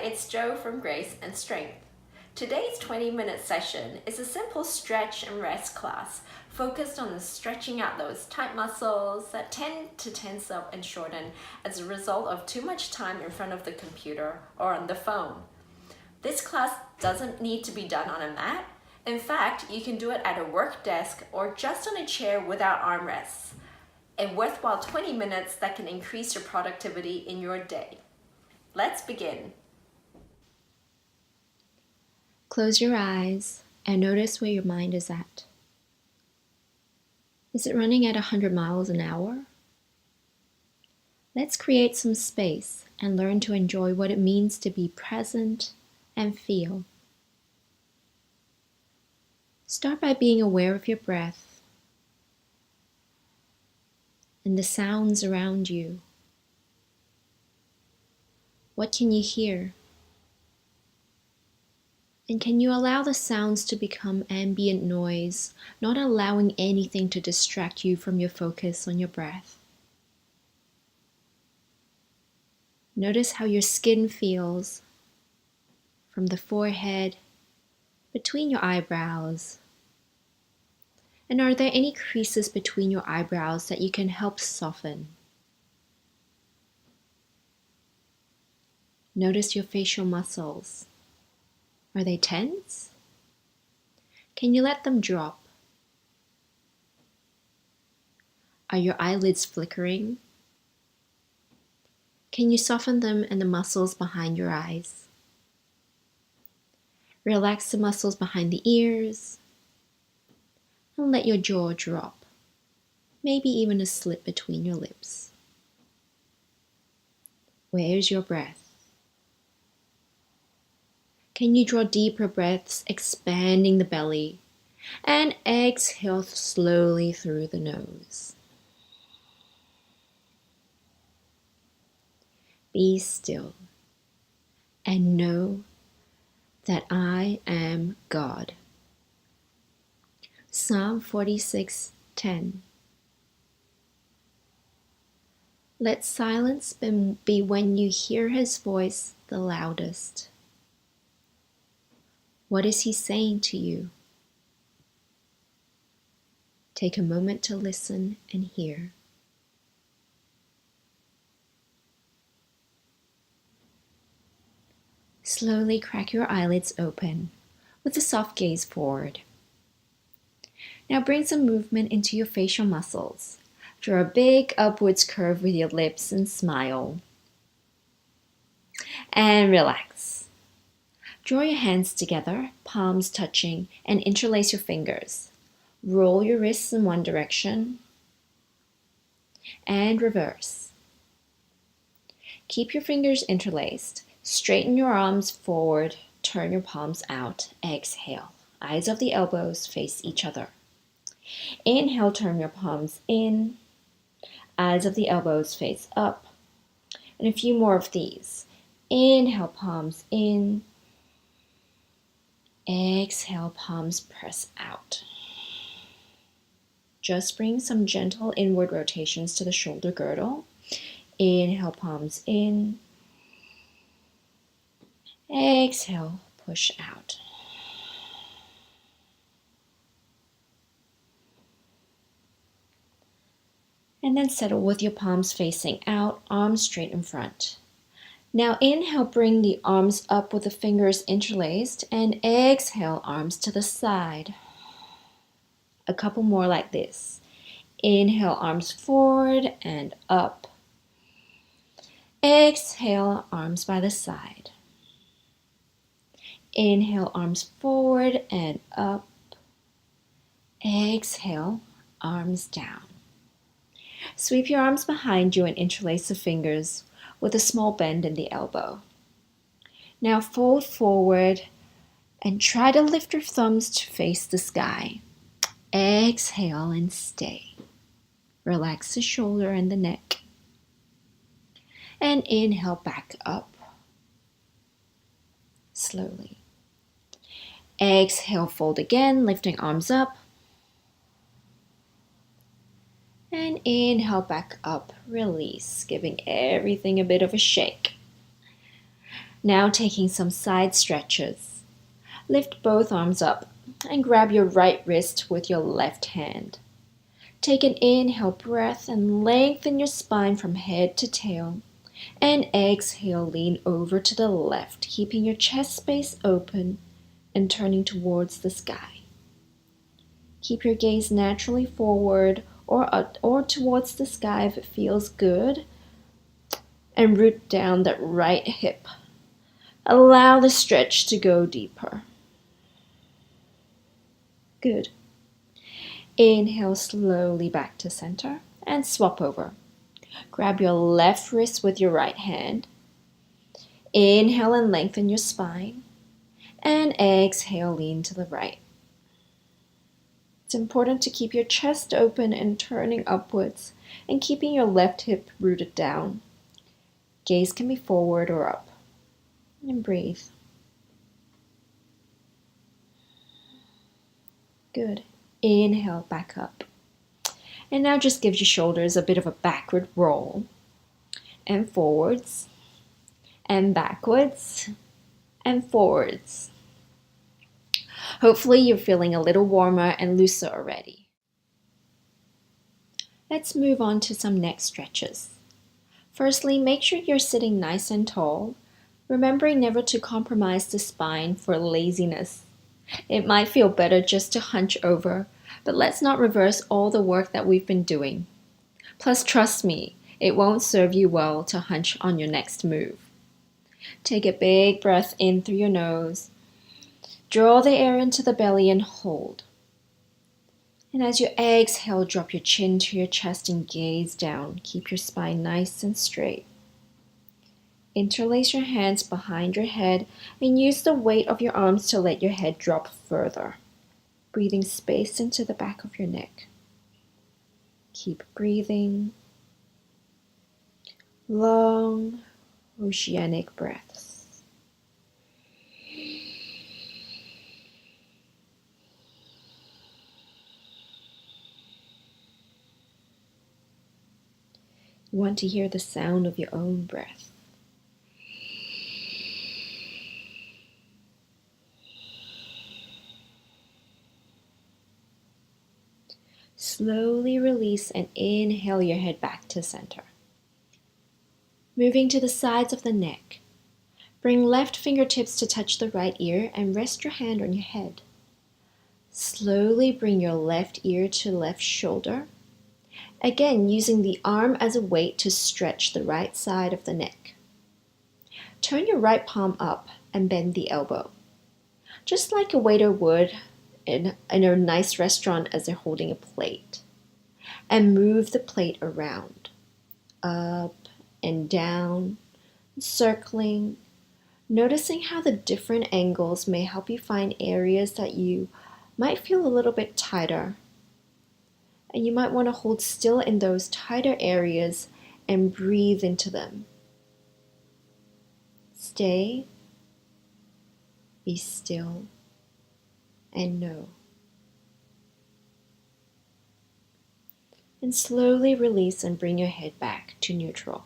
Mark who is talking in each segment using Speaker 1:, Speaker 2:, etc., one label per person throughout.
Speaker 1: it's Jo from Grace and Strength. Today's 20-minute session is a simple stretch and rest class focused on stretching out those tight muscles that tend to tense up and shorten as a result of too much time in front of the computer or on the phone. This class doesn't need to be done on a mat. In fact, you can do it at a work desk or just on a chair without armrests. A worthwhile 20 minutes that can increase your productivity in your day. Let's begin.
Speaker 2: Close your eyes and notice where your mind is at. Is it running at 100 miles an hour? Let's create some space and learn to enjoy what it means to be present and feel. Start by being aware of your breath and the sounds around you. What can you hear? And can you allow the sounds to become ambient noise, not allowing anything to distract you from your focus on your breath? Notice how your skin feels from the forehead, between your eyebrows. And are there any creases between your eyebrows that you can help soften? Notice your facial muscles. Are they tense? Can you let them drop? Are your eyelids flickering? Can you soften them and the muscles behind your eyes? Relax the muscles behind the ears and let your jaw drop, maybe even a slip between your lips. Where's your breath? Can you draw deeper breaths, expanding the belly, and exhale slowly through the nose? Be still and know that I am God. Psalm 46:10. Let silence be when you hear His voice the loudest. What is He saying to you? Take a moment to listen and hear. Slowly crack your eyelids open with a soft gaze forward. Now bring some movement into your facial muscles. Draw a big upwards curve with your lips and smile. And relax. Draw your hands together, palms touching, and interlace your fingers. Roll your wrists in one direction and reverse. Keep your fingers interlaced. Straighten your arms forward, turn your palms out. Exhale. Eyes of the elbows face each other. Inhale, turn your palms in. Eyes of the elbows face up. And a few more of these. Inhale, palms in. Exhale, palms press out. Just bring some gentle inward rotations to the shoulder girdle. Inhale, palms in. Exhale, push out. And then settle with your palms facing out, arms straight in front. Now inhale, bring the arms up with the fingers interlaced, and exhale, arms to the side. A couple more like this. Inhale, arms forward and up. Exhale, arms by the side. Inhale, arms forward and up. Exhale, arms down. Sweep your arms behind you and interlace the fingers with a small bend in the elbow. Now fold forward and try to lift your thumbs to face the sky. Exhale and stay. Relax the shoulder and the neck. And inhale back up. Slowly. Exhale, fold again, lifting arms up. And inhale back up, release, giving everything a bit of a shake. Now taking some side stretches. Lift both arms up and grab your right wrist with your left hand. Take an inhale breath and lengthen your spine from head to tail. And exhale, lean over to the left, keeping your chest space open and turning towards the sky. Keep your gaze naturally forward or towards the sky if it feels good. And root down that right hip. Allow the stretch to go deeper. Good. Inhale slowly back to center and swap over. Grab your left wrist with your right hand. Inhale and lengthen your spine. And exhale, lean to the right. It's important to keep your chest open and turning upwards and keeping your left hip rooted down. Gaze can be forward or up. And breathe. Good. Inhale back up. And now just give your shoulders a bit of a backward roll. And forwards. And backwards. And forwards. Hopefully you're feeling a little warmer and looser already. Let's move on to some neck stretches. Firstly, make sure you're sitting nice and tall, remembering never to compromise the spine for laziness. It might feel better just to hunch over, but let's not reverse all the work that we've been doing. Plus, trust me, it won't serve you well to hunch on your next move. Take a big breath in through your nose. Draw the air into the belly and hold. And as you exhale, drop your chin to your chest and gaze down. Keep your spine nice and straight. Interlace your hands behind your head and use the weight of your arms to let your head drop further, breathing space into the back of your neck. Keep breathing. Long, oceanic breaths. You want to hear the sound of your own breath. Slowly release and inhale your head back to center. Moving to the sides of the neck. Bring left fingertips to touch the right ear and rest your hand on your head. Slowly bring your left ear to left shoulder. Again, using the arm as a weight to stretch the right side of the neck. Turn your right palm up and bend the elbow, just like a waiter would in a nice restaurant as they're holding a plate. And move the plate around, up and down, circling, noticing how the different angles may help you find areas that you might feel a little bit tighter. And you might want to hold still in those tighter areas and breathe into them. Stay, be still, and know. And slowly release and bring your head back to neutral.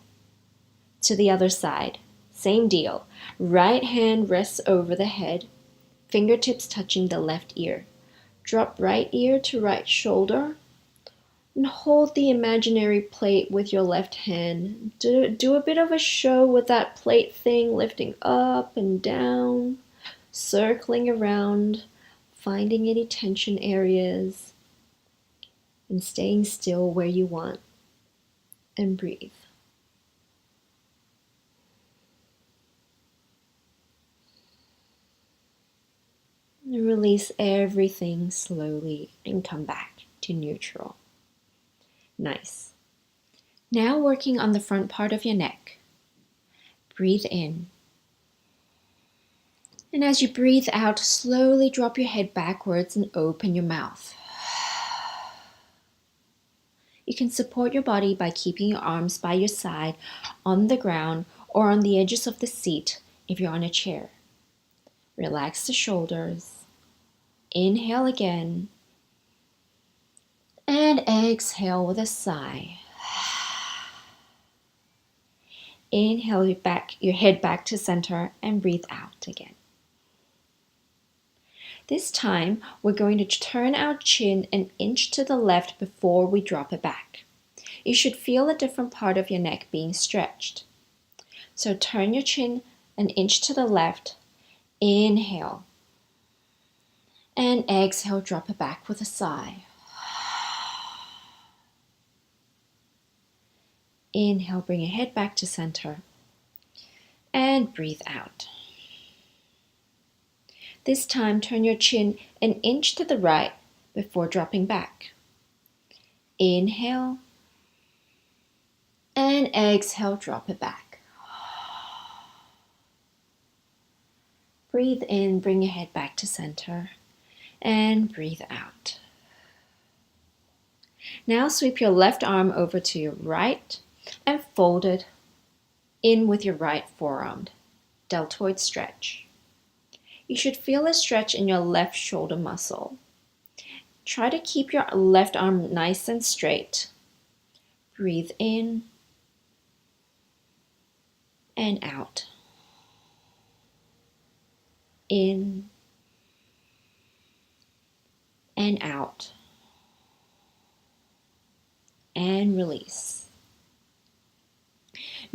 Speaker 2: To the other side, same deal. Right hand rests over the head, fingertips touching the left ear. Drop right ear to right shoulder. And hold the imaginary plate with your left hand. Do a bit of a show with that plate thing, lifting up and down, circling around, finding any tension areas, and staying still where you want. And breathe. And release everything slowly and come back to neutral. Nice. Now working on the front part of your neck. Breathe in. And as you breathe out, slowly drop your head backwards and open your mouth. You can support your body by keeping your arms by your side on the ground or on the edges of the seat if you're on a chair. Relax the shoulders. Inhale again. And exhale with a sigh. Inhale your head back to center and breathe out again. This time, we're going to turn our chin an inch to the left before we drop it back. You should feel a different part of your neck being stretched. So turn your chin an inch to the left, inhale, and exhale, drop it back with a sigh. Inhale, bring your head back to center, and breathe out. This time, turn your chin an inch to the right before dropping back. Inhale, and exhale, drop it back. Breathe in, bring your head back to center, and breathe out. Now sweep your left arm over to your right and fold it in with your right forearm. Deltoid stretch. You should feel a stretch in your left shoulder muscle. Try to keep your left arm nice and straight. Breathe in and out. In and out. And release.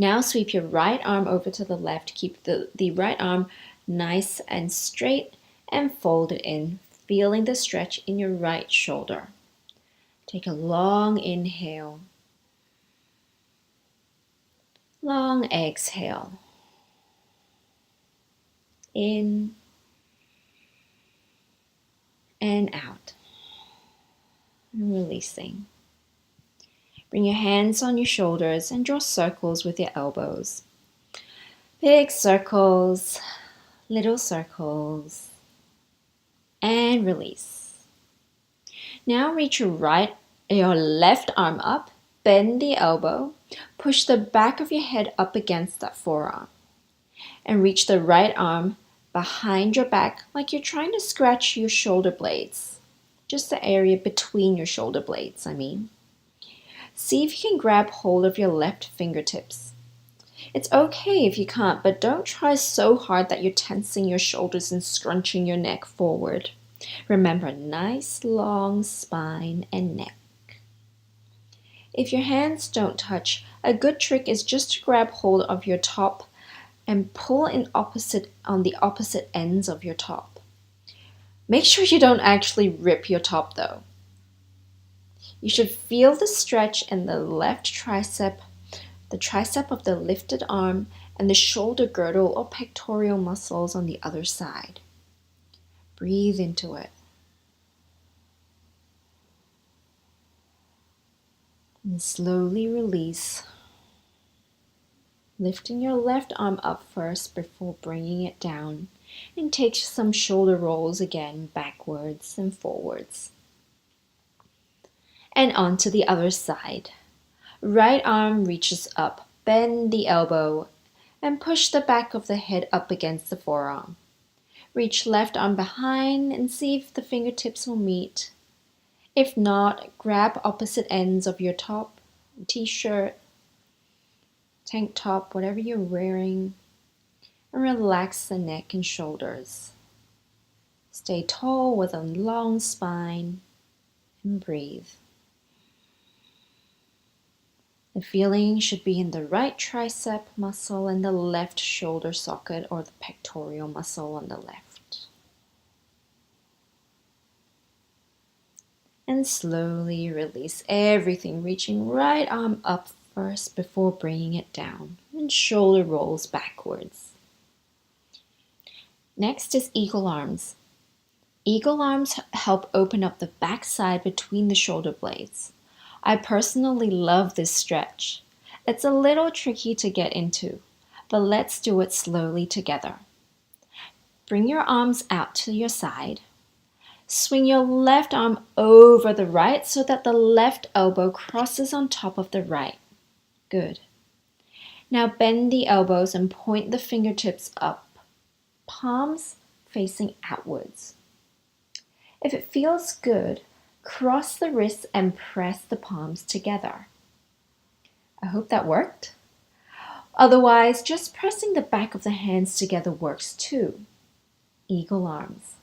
Speaker 2: Now sweep your right arm over to the left. Keep the right arm nice and straight and fold it in, feeling the stretch in your right shoulder. Take a long inhale. Long exhale. In and out. And releasing. Bring your hands on your shoulders and draw circles with your elbows. Big circles, little circles, and release. Now reach your left arm up, bend the elbow, push the back of your head up against that forearm, and reach the right arm behind your back like you're trying to scratch your shoulder blades. Just the area between your shoulder blades, See if you can grab hold of your left fingertips. It's okay if you can't, but don't try so hard that you're tensing your shoulders and scrunching your neck forward. Remember, nice long spine and neck. If your hands don't touch, a good trick is just to grab hold of your top and pull on the opposite ends of your top. Make sure you don't actually rip your top though. You should feel the stretch in the left tricep, the tricep of the lifted arm, and the shoulder girdle or pectoral muscles on the other side. Breathe into it. And slowly release, lifting your left arm up first before bringing it down, and take some shoulder rolls again, backwards and forwards. And onto the other side. Right arm reaches up, bend the elbow, and push the back of the head up against the forearm. Reach left arm behind and see if the fingertips will meet. If not, grab opposite ends of your top, t-shirt, tank top, whatever you're wearing, and relax the neck and shoulders. Stay tall with a long spine and breathe. The feeling should be in the right tricep muscle and the left shoulder socket or the pectoral muscle on the left. And slowly release everything, reaching right arm up first before bringing it down, and shoulder rolls backwards. Next is eagle arms. Eagle arms help open up the back side between the shoulder blades. I personally love this stretch. It's a little tricky to get into, but let's do it slowly together. Bring your arms out to your side. Swing your left arm over the right so that the left elbow crosses on top of the right. Good. Now bend the elbows and point the fingertips up, palms facing outwards. If it feels good, cross the wrists and press the palms together. I hope that worked. Otherwise, just pressing the back of the hands together works too. Eagle arms.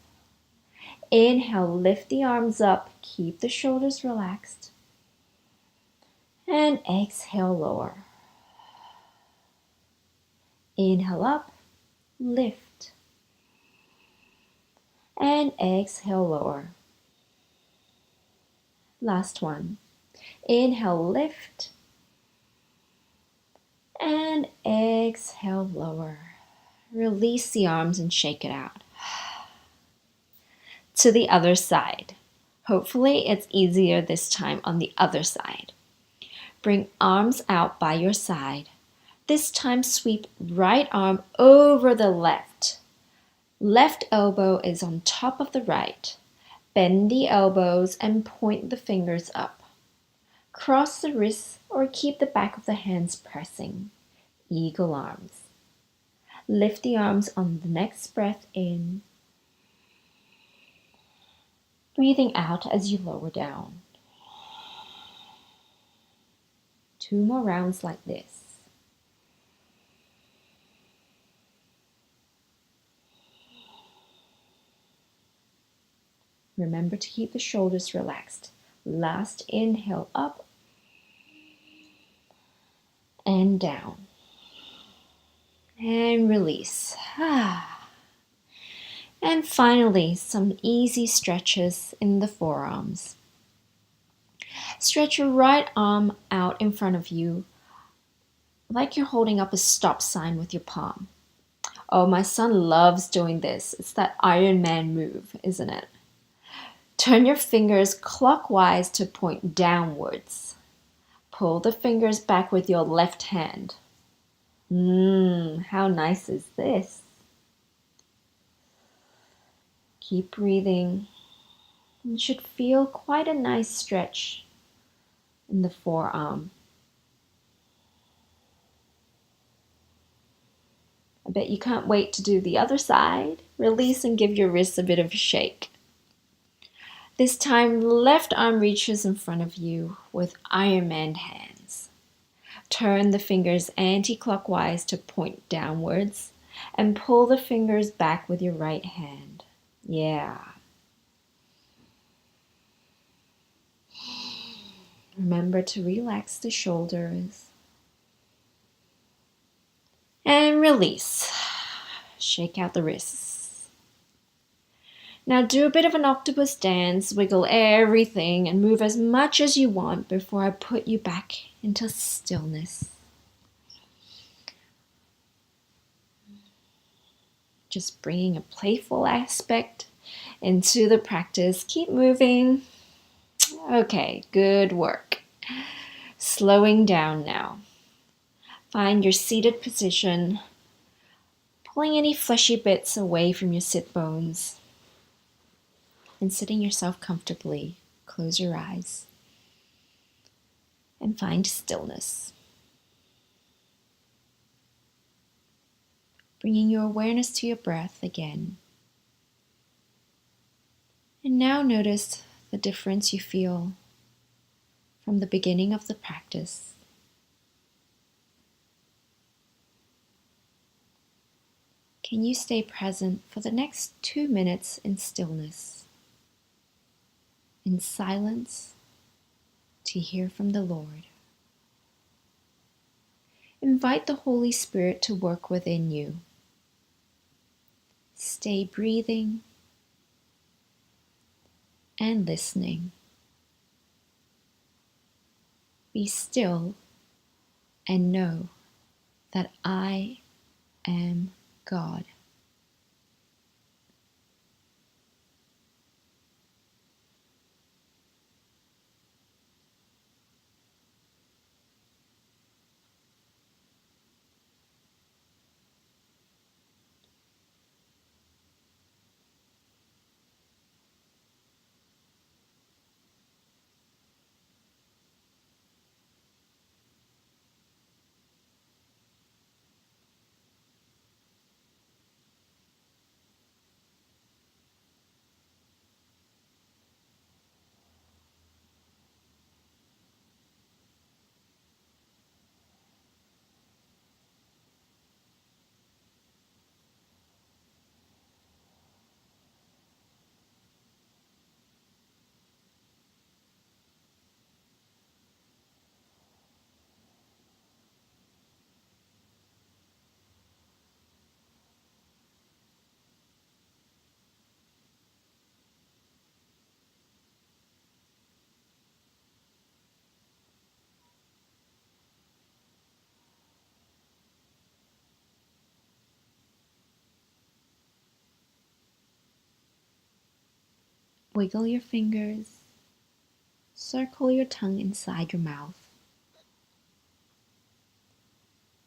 Speaker 2: Inhale, lift the arms up, keep the shoulders relaxed. And exhale, lower. Inhale up, lift. And exhale, lower. Last one. Inhale, lift. And exhale, lower. Release the arms and shake it out. To the other side. Hopefully it's easier this time on the other side. Bring arms out by your side. This time sweep right arm over the left. Left elbow is on top of the right. Bend the elbows and point the fingers up. Cross the wrists or keep the back of the hands pressing. Eagle arms. Lift the arms on the next breath in. Breathing out as you lower down. 2 more rounds like this. Remember to keep the shoulders relaxed. Last inhale up and down. And release. And finally, some easy stretches in the forearms. Stretch your right arm out in front of you like you're holding up a stop sign with your palm. Oh, my son loves doing this. It's that Iron Man move, isn't it? Turn your fingers clockwise to point downwards. Pull the fingers back with your left hand. How nice is this? Keep breathing. You should feel quite a nice stretch in the forearm. I bet you can't wait to do the other side. Release and give your wrists a bit of a shake. This time, left arm reaches in front of you with Iron Man hands. Turn the fingers anti-clockwise to point downwards and pull the fingers back with your right hand. Yeah. Remember to relax the shoulders. And release. Shake out the wrists. Now do a bit of an octopus dance, wiggle everything and move as much as you want before I put you back into stillness. Just bringing a playful aspect into the practice. Keep moving. Okay, good work. Slowing down now. Find your seated position, pulling any fleshy bits away from your sit bones. And sitting yourself comfortably, close your eyes and find stillness. Bringing your awareness to your breath again. And now notice the difference you feel from the beginning of the practice. Can you stay present for the next 2 minutes in stillness? In silence to hear from the Lord. Invite the Holy Spirit to work within you. Stay breathing and listening. Be still and know that I am God. Wiggle your fingers. Circle your tongue inside your mouth.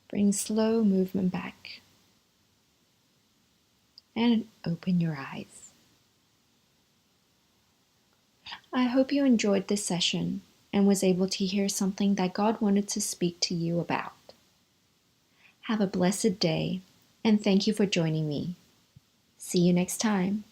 Speaker 2: Bring slow movement back. And open your eyes. I hope you enjoyed this session and was able to hear something that God wanted to speak to you about. Have a blessed day, and thank you for joining me. See you next time.